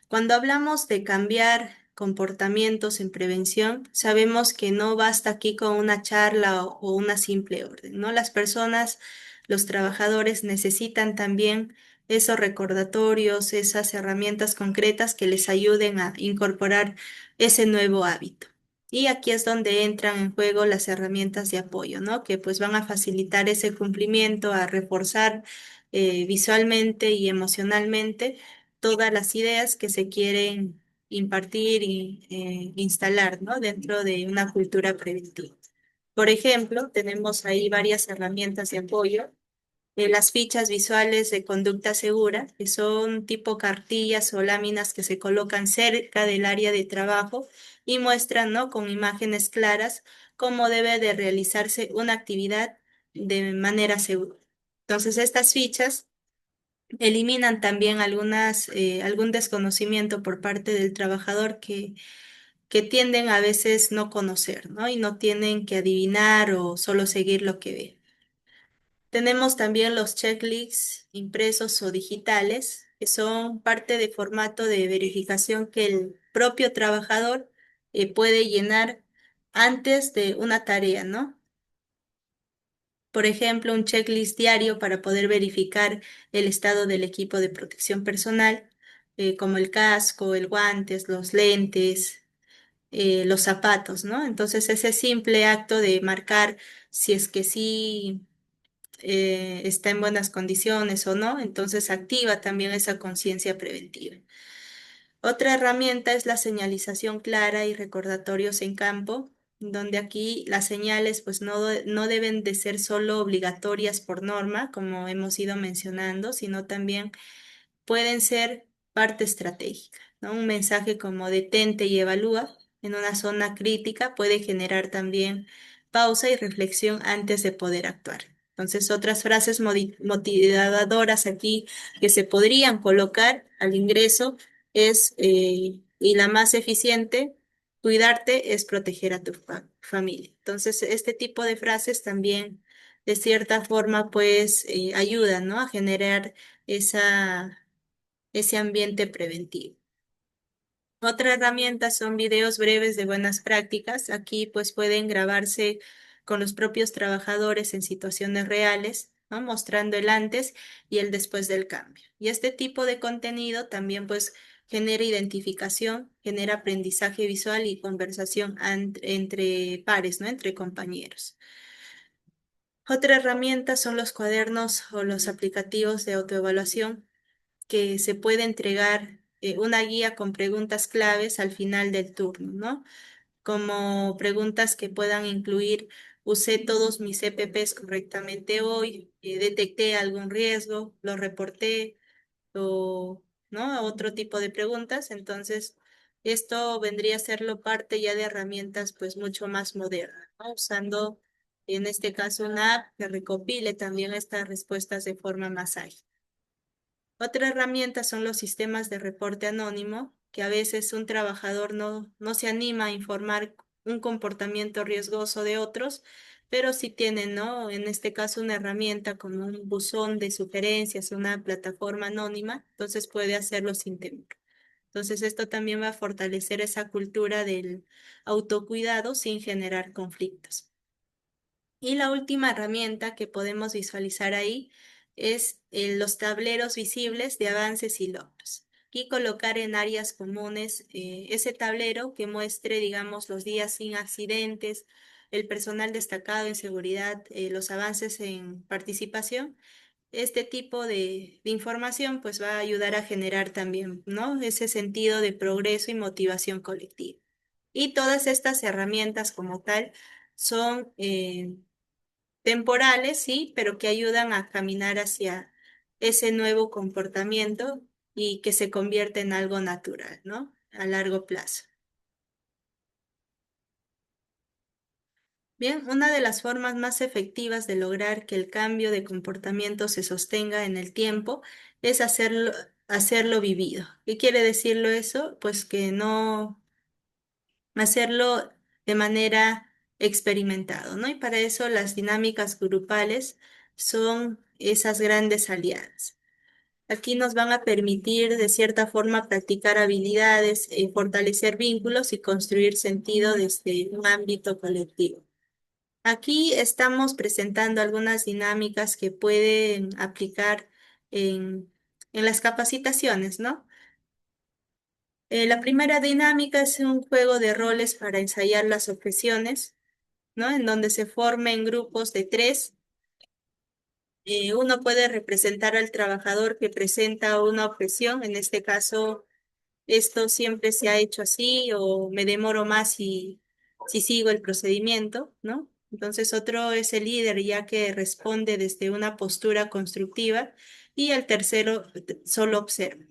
Cuando hablamos de cambiar comportamientos en prevención, sabemos que no basta aquí con una charla o una simple orden, ¿no? Las personas, los trabajadores necesitan también esos recordatorios, esas herramientas concretas que les ayuden a incorporar ese nuevo hábito. Y aquí es donde entran en juego las herramientas de apoyo, ¿no? Que pues van a facilitar ese cumplimiento, a reforzar visualmente y emocionalmente todas las ideas que se quieren impartir y instalar, ¿no? Dentro de una cultura preventiva. Por ejemplo, tenemos ahí varias herramientas de apoyo. Las fichas visuales de conducta segura, que son tipo cartillas o láminas que se colocan cerca del área de trabajo y muestran, ¿no? Con imágenes claras cómo debe de realizarse una actividad de manera segura. Entonces, estas fichas eliminan también algún desconocimiento por parte del trabajador que tienden a veces no conocer, ¿no? Y no tienen que adivinar o solo seguir lo que ve. Tenemos también los checklists impresos o digitales, que son parte de formato de verificación que el propio trabajador puede llenar antes de una tarea, ¿no? Por ejemplo, un checklist diario para poder verificar el estado del equipo de protección personal, como el casco, el guantes, los lentes, los zapatos, ¿no? Entonces, ese simple acto de marcar si es que sí está en buenas condiciones o no, entonces activa también esa conciencia preventiva. Otra herramienta es la señalización clara y recordatorios en campo, donde aquí las señales pues no deben de ser solo obligatorias por norma, como hemos ido mencionando, sino también pueden ser parte estratégica, ¿no? Un mensaje como detente y evalúa en una zona crítica puede generar también pausa y reflexión antes de poder actuar. Entonces, otras frases motivadoras aquí que se podrían colocar al ingreso es, y la más eficiente, cuidarte es proteger a tu familia. Entonces, este tipo de frases también, de cierta forma, pues ayudan, ¿no? A generar ese ambiente preventivo. Otra herramienta son videos breves de buenas prácticas. Aquí pues pueden grabarse con los propios trabajadores en situaciones reales, ¿no? Mostrando el antes y el después del cambio. Y este tipo de contenido también pues genera identificación, genera aprendizaje visual y conversación entre pares, ¿no? Entre compañeros. Otra herramienta son los cuadernos o los aplicativos de autoevaluación que se puede entregar una guía con preguntas claves al final del turno, ¿no? Como preguntas que puedan incluir, usé todos mis EPPs correctamente hoy, detecté algún riesgo, lo reporté, o, ¿no? Otro tipo de preguntas. Entonces, esto vendría a serlo parte ya de herramientas pues mucho más modernas, ¿no? Usando en este caso una app que recopile también estas respuestas de forma más ágil. Otra herramienta son los sistemas de reporte anónimo, que a veces un trabajador no se anima a informar un comportamiento riesgoso de otros, pero sí tienen, ¿no? En este caso una herramienta como un buzón de sugerencias, una plataforma anónima, entonces puede hacerlo sin temor. Entonces esto también va a fortalecer esa cultura del autocuidado sin generar conflictos. Y la última herramienta que podemos visualizar ahí es los tableros visibles de avances y logros. Y colocar en áreas comunes ese tablero que muestre, digamos, los días sin accidentes, el personal destacado en seguridad, los avances en participación. Este tipo de información pues va a ayudar a generar también, ¿no? Ese sentido de progreso y motivación colectiva. Y todas estas herramientas como tal son temporales, sí, pero que ayudan a caminar hacia ese nuevo comportamiento y que se convierte en algo natural, ¿no? A largo plazo. Bien, una de las formas más efectivas de lograr que el cambio de comportamiento se sostenga en el tiempo es hacerlo vivido. ¿Qué quiere decirlo eso? Pues que no hacerlo de manera experimentado, ¿no? Y para eso las dinámicas grupales son esas grandes aliadas. Aquí nos van a permitir, de cierta forma, practicar habilidades, fortalecer vínculos y construir sentido desde un ámbito colectivo. Aquí estamos presentando algunas dinámicas que pueden aplicar en las capacitaciones, ¿no? La primera dinámica es un juego de roles para ensayar las objeciones, ¿no? En donde se formen grupos de tres. Uno puede representar al trabajador que presenta una objeción, en este caso, esto siempre se ha hecho así o me demoro más si sigo el procedimiento, ¿no? Entonces otro es el líder ya que responde desde una postura constructiva y el tercero solo observa.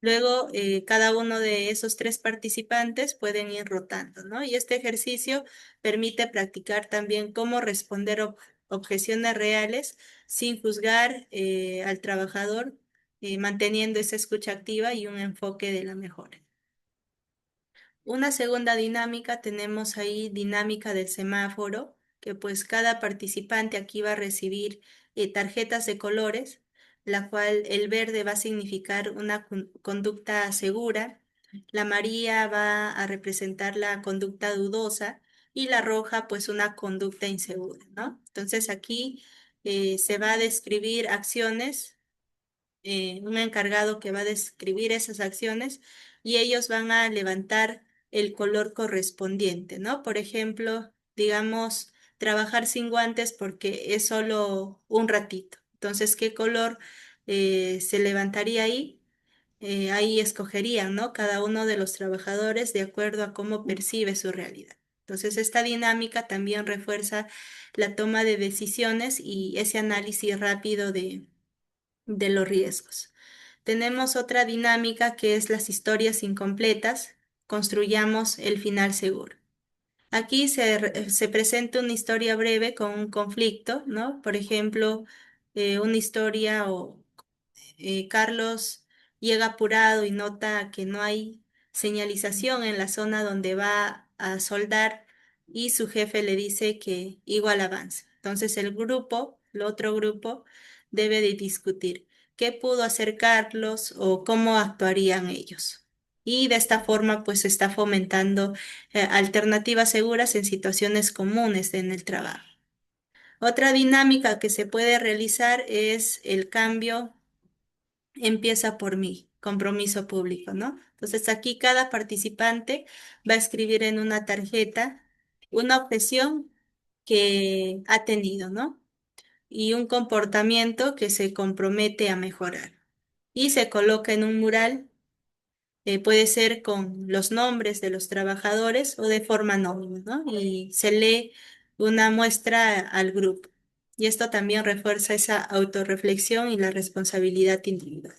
Luego, cada uno de esos tres participantes pueden ir rotando, ¿no? Y este ejercicio permite practicar también cómo responder objeciones reales sin juzgar al trabajador, manteniendo esa escucha activa y un enfoque de la mejora. Una segunda dinámica, tenemos ahí dinámica del semáforo, que pues cada participante aquí va a recibir tarjetas de colores, la cual el verde va a significar una conducta segura, la amarilla va a representar la conducta dudosa y la roja pues una conducta insegura, ¿no? Entonces aquí se va a describir acciones, un encargado que va a describir esas acciones y ellos van a levantar el color correspondiente, ¿no? Por ejemplo, digamos, trabajar sin guantes porque es solo un ratito. Entonces, ¿qué color se levantaría ahí? Ahí escogerían, ¿no? Cada uno de los trabajadores de acuerdo a cómo percibe su realidad. Entonces, esta dinámica también refuerza la toma de decisiones y ese análisis rápido de los riesgos. Tenemos otra dinámica que es las historias incompletas. Construyamos el final seguro. Aquí se presenta una historia breve con un conflicto, ¿no? Por ejemplo, una historia o Carlos llega apurado y nota que no hay señalización en la zona donde va a soldar y su jefe le dice que igual avance. Entonces el otro grupo, debe de discutir qué pudo hacer Carlos o cómo actuarían ellos. Y de esta forma, pues se está fomentando alternativas seguras en situaciones comunes en el trabajo. Otra dinámica que se puede realizar es el cambio empieza por mí, compromiso público, ¿no? Entonces aquí cada participante va a escribir en una tarjeta una objeción que ha tenido, ¿no? Y un comportamiento que se compromete a mejorar. Y se coloca en un mural, puede ser con los nombres de los trabajadores o de forma anónima, ¿no? Y se lee una muestra al grupo. Y esto también refuerza esa autorreflexión y la responsabilidad individual.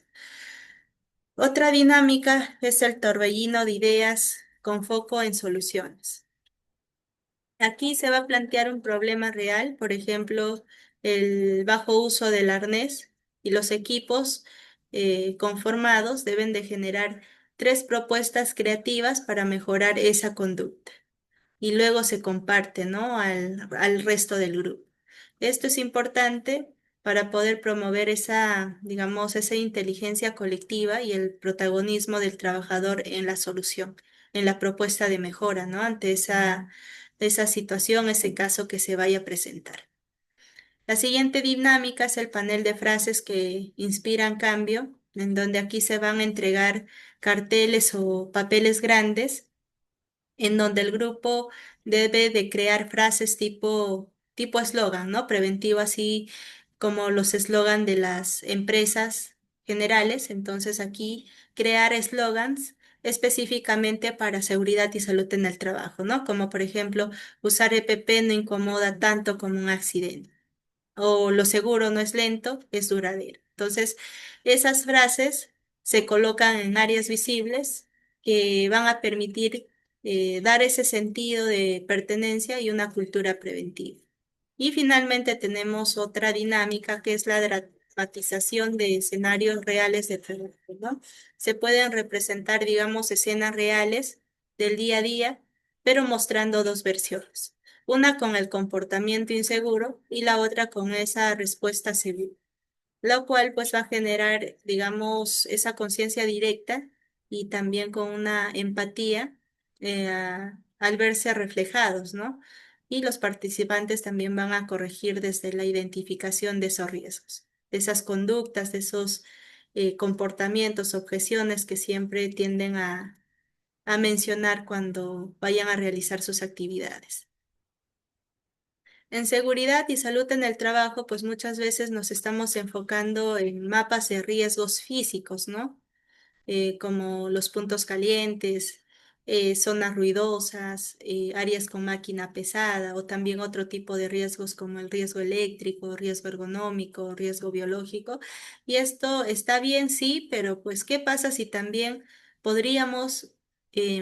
Otra dinámica es el torbellino de ideas con foco en soluciones. Aquí se va a plantear un problema real, por ejemplo, el bajo uso del arnés y los equipos conformados deben de generar tres propuestas creativas para mejorar esa conducta y luego se comparte, ¿no? al resto del grupo. Esto es importante para poder promover esa, digamos, esa inteligencia colectiva y el protagonismo del trabajador en la solución, en la propuesta de mejora, ¿no? Ante esa situación, ese caso que se vaya a presentar. La siguiente dinámica es el panel de frases que inspiran cambio, en donde aquí se van a entregar carteles o papeles grandes en donde el grupo debe de crear frases tipo eslogan, ¿no? Preventivo, así como los eslogan de las empresas generales. Entonces aquí crear eslogans específicamente para seguridad y salud en el trabajo, ¿no? Como por ejemplo, usar EPP no incomoda tanto como un accidente o lo seguro no es lento, es duradero. Entonces, esas frases se colocan en áreas visibles que van a permitir dar ese sentido de pertenencia y una cultura preventiva. Y finalmente tenemos otra dinámica que es la dramatización de escenarios reales de trabajo, ¿no? Se pueden representar, digamos, escenas reales del día a día, pero mostrando dos versiones, una con el comportamiento inseguro y la otra con esa respuesta segura, lo cual pues va a generar, digamos, esa conciencia directa y también con una empatía al verse reflejados, ¿no? Y los participantes también van a corregir desde la identificación de esos riesgos, de esas conductas, de esos comportamientos, objeciones que siempre tienden a mencionar cuando vayan a realizar sus actividades. En seguridad y salud en el trabajo, pues muchas veces nos estamos enfocando en mapas de riesgos físicos, ¿no? Como los puntos calientes, zonas ruidosas, áreas con máquina pesada o también otro tipo de riesgos como el riesgo eléctrico, riesgo ergonómico, riesgo biológico. Y esto está bien, sí, pero pues ¿qué pasa si también podríamos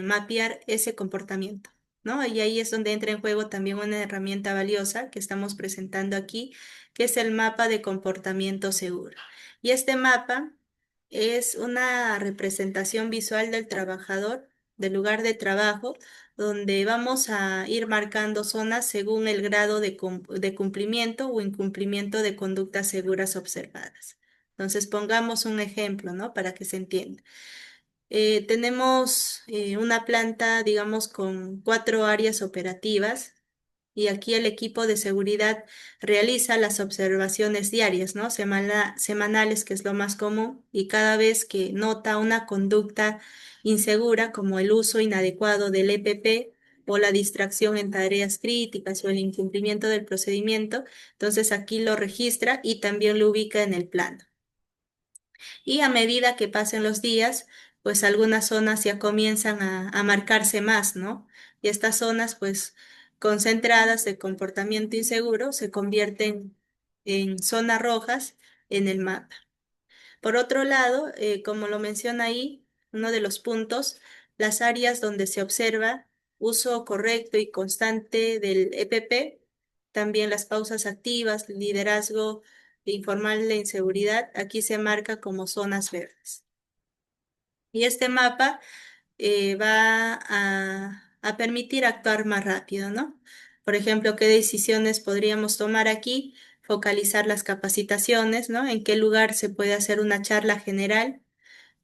mapear ese comportamiento? ¿No? Y ahí es donde entra en juego también una herramienta valiosa que estamos presentando aquí, que es el mapa de comportamiento seguro. Y este mapa es una representación visual del trabajador del lugar de trabajo, donde vamos a ir marcando zonas según el grado de cumplimiento o incumplimiento de conductas seguras observadas. Entonces, pongamos un ejemplo, ¿no? Para que se entienda. Tenemos una planta, digamos, con 4 áreas operativas y aquí el equipo de seguridad realiza las observaciones diarias, ¿no? Semanales, que es lo más común, y cada vez que nota una conducta insegura, como el uso inadecuado del EPP o la distracción en tareas críticas o el incumplimiento del procedimiento, entonces aquí lo registra y también lo ubica en el plano. Y a medida que pasen los días, pues algunas zonas ya comienzan a marcarse más, ¿no? Y estas zonas, pues concentradas de comportamiento inseguro, se convierten en zonas rojas en el mapa. Por otro lado, como lo menciona ahí, uno de los puntos, las áreas donde se observa uso correcto y constante del EPP, también las pausas activas, liderazgo informal de inseguridad, aquí se marca como zonas verdes. Y este mapa va a permitir actuar más rápido, ¿no? Por ejemplo, ¿qué decisiones podríamos tomar aquí? Focalizar las capacitaciones, ¿no? ¿En qué lugar se puede hacer una charla general?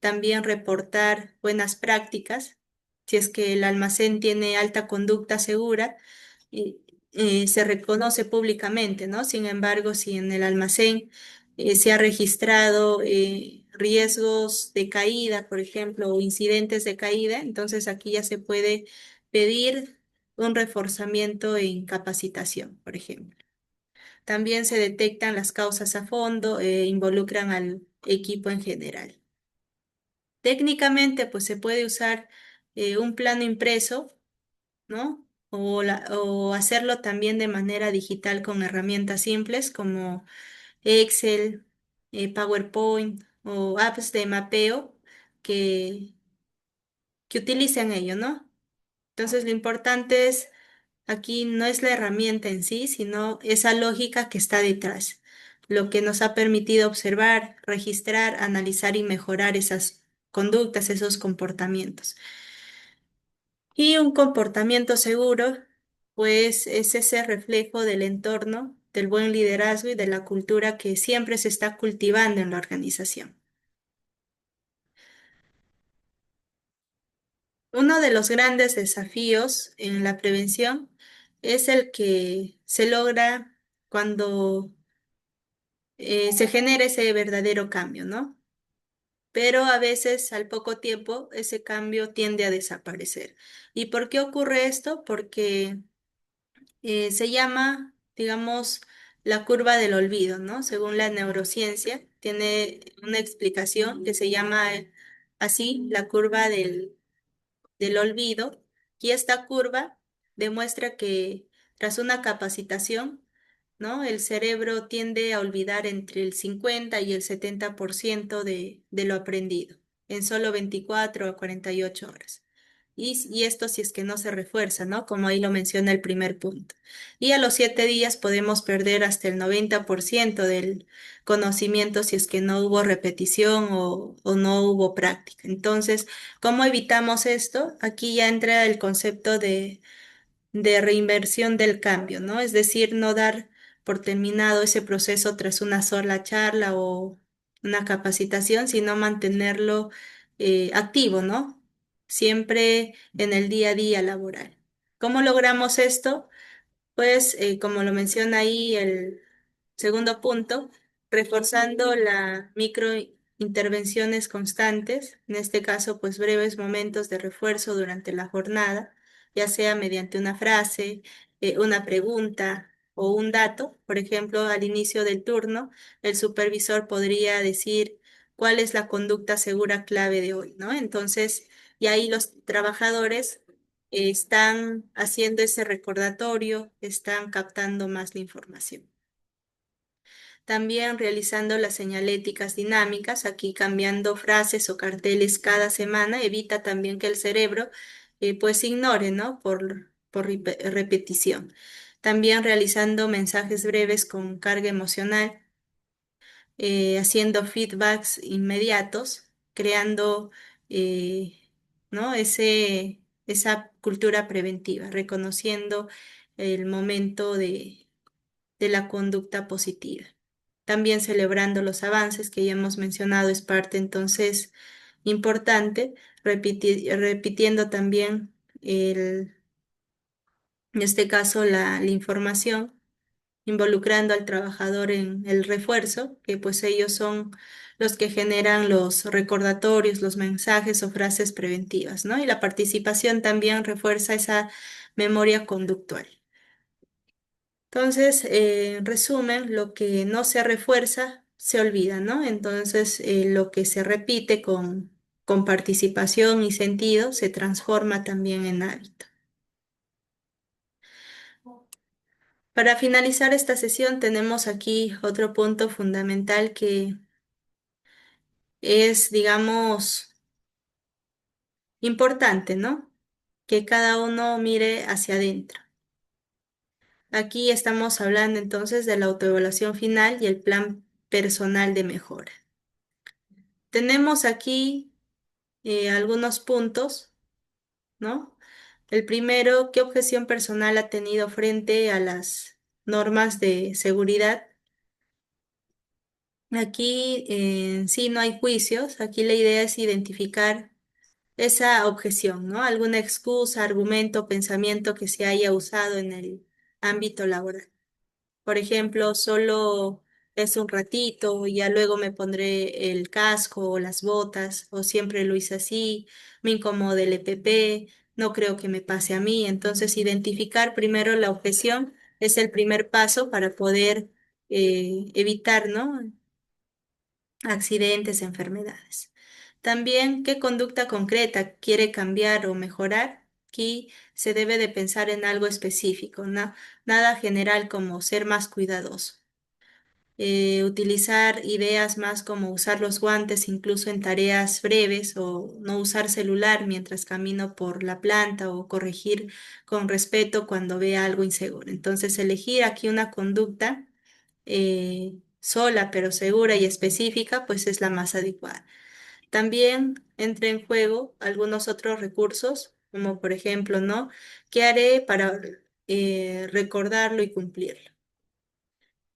También reportar buenas prácticas, si es que el almacén tiene alta conducta segura, y, se reconoce públicamente, ¿no? Sin embargo, si en el almacén se ha registrado riesgos de caída, por ejemplo, o incidentes de caída, entonces aquí ya se puede pedir un reforzamiento en capacitación, por ejemplo. También se detectan las causas a fondo e involucran al equipo en general. Técnicamente, pues se puede usar un plano impreso, ¿no? O hacerlo también de manera digital con herramientas simples como Excel, PowerPoint o apps de mapeo que, que utilicen ello, ¿no? Entonces, lo importante es aquí no es la herramienta en sí, sino esa lógica que está detrás, lo que nos ha permitido observar, registrar, analizar y mejorar esas conductas, esos comportamientos. Y un comportamiento seguro, pues es ese reflejo del entorno, del buen liderazgo y de la cultura que siempre se está cultivando en la organización. Uno de los grandes desafíos en la prevención es el que se logra cuando se genera ese verdadero cambio, ¿no? Pero a veces al poco tiempo ese cambio tiende a desaparecer. ¿Y por qué ocurre esto? Porque se llama, digamos, la curva del olvido, ¿no? Según la neurociencia, tiene una explicación que se llama así, la curva del olvido. Y esta curva demuestra que tras una capacitación, ¿no? El cerebro tiende a olvidar entre el 50 y el 70% de lo aprendido en solo 24 a 48 horas. Y esto si es que no se refuerza, ¿no? Como ahí lo menciona el primer punto. Y a los 7 días podemos perder hasta el 90% del conocimiento si es que no hubo repetición o no hubo práctica. Entonces, ¿cómo evitamos esto? Aquí ya entra el concepto de reinversión del cambio, ¿no? Es decir, no dar por terminado ese proceso tras una sola charla o una capacitación, sino mantenerlo activo, ¿no? Siempre en el día a día laboral. ¿Cómo logramos esto? Pues, como lo menciona ahí el segundo punto, reforzando las microintervenciones constantes, en este caso, pues breves momentos de refuerzo durante la jornada, ya sea mediante una frase, una pregunta o un dato. Por ejemplo, al inicio del turno, el supervisor podría decir cuál es la conducta segura clave de hoy, ¿no? Entonces, y ahí los trabajadores están haciendo ese recordatorio, están captando más la información. También realizando las señaléticas dinámicas, aquí cambiando frases o carteles cada semana, evita también que el cerebro pues ignore, ¿no? Por repetición. También realizando mensajes breves con carga emocional, haciendo feedbacks inmediatos, creando ¿no? Esa cultura preventiva, reconociendo el momento de la conducta positiva. También celebrando los avances que ya hemos mencionado es parte entonces importante, repitiendo también en este caso la información, involucrando al trabajador en el refuerzo, que pues ellos son los que generan los recordatorios, los mensajes o frases preventivas, ¿no? Y la participación también refuerza esa memoria conductual. Entonces, en resumen, lo que no se refuerza se olvida, ¿no? Entonces, lo que se repite con participación y sentido se transforma también en hábito. Para finalizar esta sesión, tenemos aquí otro punto fundamental que es, digamos, importante, ¿no? Que cada uno mire hacia adentro. Aquí estamos hablando entonces de la autoevaluación final y el plan personal de mejora. Tenemos aquí algunos puntos, ¿no? El primero, ¿qué objeción personal ha tenido frente a las normas de seguridad? Aquí en sí no hay juicios, aquí la idea es identificar esa objeción, ¿no? Alguna excusa, argumento, pensamiento que se haya usado en el ámbito laboral. Por ejemplo, solo es un ratito, ya luego me pondré el casco o las botas, o siempre lo hice así, me incomoda el EPP, no creo que me pase a mí. Entonces, identificar primero la objeción es el primer paso para poder evitar, ¿no? Accidentes, enfermedades. También, ¿qué conducta concreta quiere cambiar o mejorar? Aquí se debe de pensar en algo específico, nada general como ser más cuidadoso. Utilizar ideas más como usar los guantes incluso en tareas breves o no usar celular mientras camino por la planta o corregir con respeto cuando vea algo inseguro. Entonces, elegir aquí una conducta sola pero segura y específica, pues es la más adecuada. También entra en juego algunos otros recursos, como por ejemplo, ¿no? ¿Qué haré para recordarlo y cumplirlo?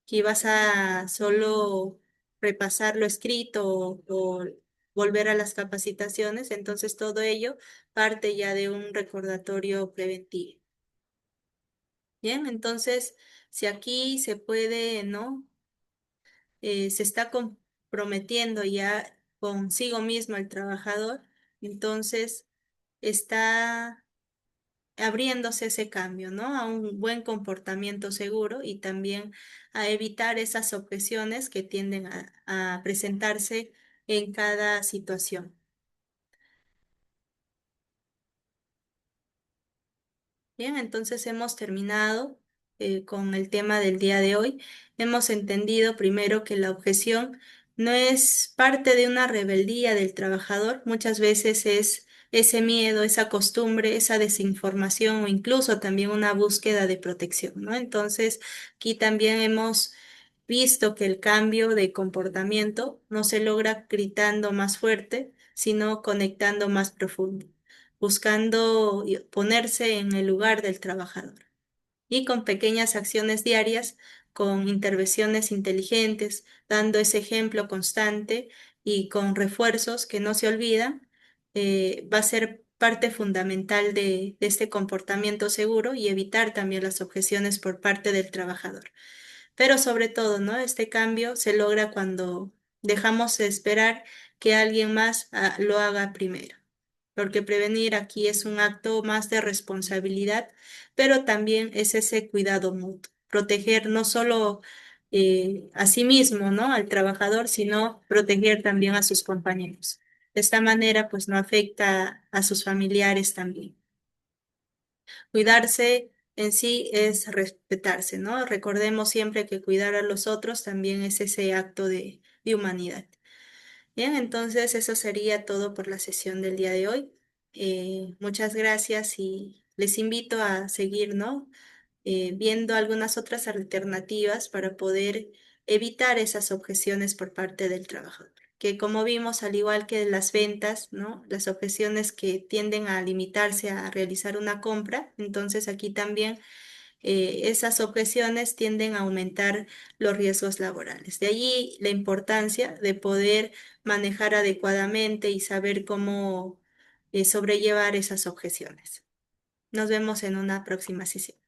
Aquí vas a solo repasar lo escrito o volver a las capacitaciones, entonces todo ello parte ya de un recordatorio preventivo. Bien, entonces si aquí se puede, ¿no? Se está comprometiendo ya consigo mismo el trabajador, entonces está abriéndose ese cambio, ¿no? A un buen comportamiento seguro y también a evitar esas objeciones que tienden a presentarse en cada situación. Bien, entonces hemos terminado con el tema del día de hoy. Hemos entendido primero que la objeción no es parte de una rebeldía del trabajador, muchas veces es ese miedo, esa costumbre, esa desinformación o incluso también una búsqueda de protección, ¿no? Entonces, aquí también hemos visto que el cambio de comportamiento no se logra gritando más fuerte, sino conectando más profundo, buscando ponerse en el lugar del trabajador y con pequeñas acciones diarias, con intervenciones inteligentes, dando ese ejemplo constante y con refuerzos que no se olvidan, va a ser parte fundamental de este comportamiento seguro y evitar también las objeciones por parte del trabajador. Pero sobre todo, ¿no? Este cambio se logra cuando dejamos de esperar que alguien más lo haga primero, porque prevenir aquí es un acto más de responsabilidad, pero también es ese cuidado mutuo, proteger no solo a sí mismo, ¿no? Al trabajador, sino proteger también a sus compañeros. De esta manera, pues no afecta a sus familiares también. Cuidarse en sí es respetarse, ¿no? Recordemos siempre que cuidar a los otros también es ese acto de humanidad. Bien, entonces eso sería todo por la sesión del día de hoy. Muchas gracias y les invito a seguir, ¿no? Viendo algunas otras alternativas para poder evitar esas objeciones por parte del trabajador. que como vimos, al igual que las ventas, ¿no? Las objeciones que tienden a limitarse a realizar una compra, entonces aquí también esas objeciones tienden a aumentar los riesgos laborales. De allí la importancia de poder manejar adecuadamente y saber cómo sobrellevar esas objeciones. Nos vemos en una próxima sesión.